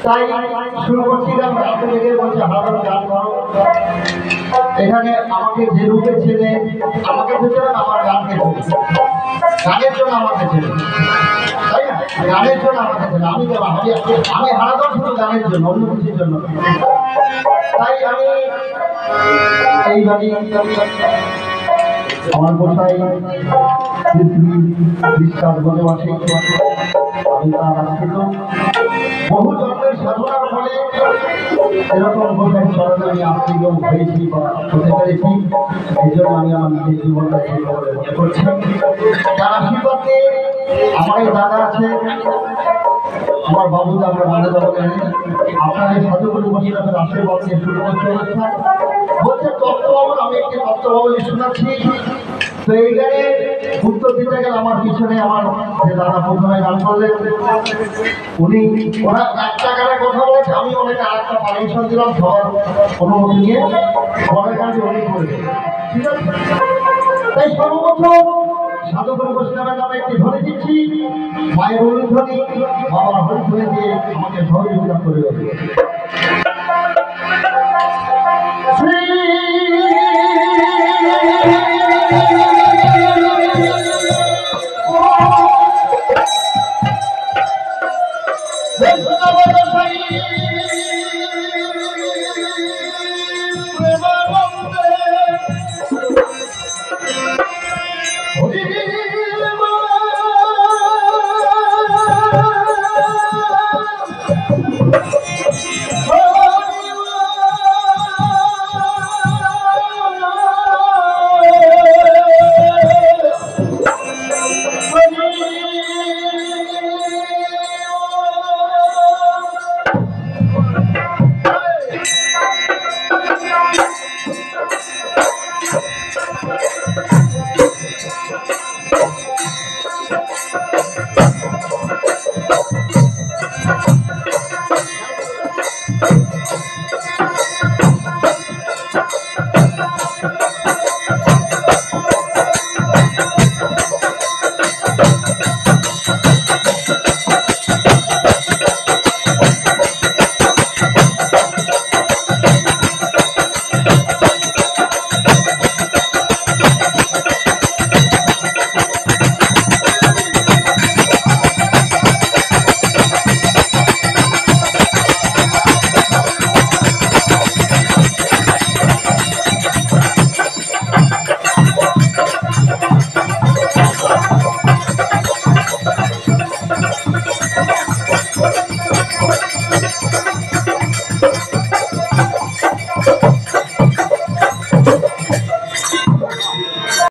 তাই শুরু করছিলাম রাতে থেকে বলছে হারানো গান করো। এখানে আমাকে যে রূপে ছেলে আমাকে ভেতরে আমার গানকে গানের জন্য আমাকে ছেলে, তাই না? গানের জন্য আমাকে ছেলে। আমি হারাতাম শুধু গানের জন্য, অন্য কিছুর জন্য। তাই আমি এইভাবে আমার কোথায় বিশ্বাস বলে বসে আমি তার আশ্রিত। বহু জন্মের সাধনার ফলে এরকম কোথায় চরণে আমি আশ্রিত হয়েছি বা হতে পেরেছি। এই জন্য আমি আমার নিজের জীবনটা সেইভাবে মনে করছি। তার আশীর্বাদে আমার এই দাদা আছে, আমার বাবুদা, আমরা দাদা বলেন আপনাদের সাধুগুরু বসিরামের আশীর্বাদ নিয়ে শুরু করতে অনুষ্ঠান বলছে তত্ত্বভবন। আমি একটি তত্ত্বভবনে শোনাচ্ছি। তো এই গানে উত্তর দিতে গেলে আমার পিছনে আমার যে দাদা প্রথমে গান করলেন ওরা একটা গানের কথা বলেছে, আমি অনেক আর একটা পারমিশন দিলাম সবার অনুমতি নিয়ে পরের গানটি উনি করবেন, ঠিক আছে? তাই সর্বপ্রথম সাধুগুরু বৈষ্ণবের নামে একটি ধ্বনি দিচ্ছি, মায়ের হরিধ্বনি, বাবার হরিধ্বনি দিয়ে আমাকে সহযোগিতা করে দেবে।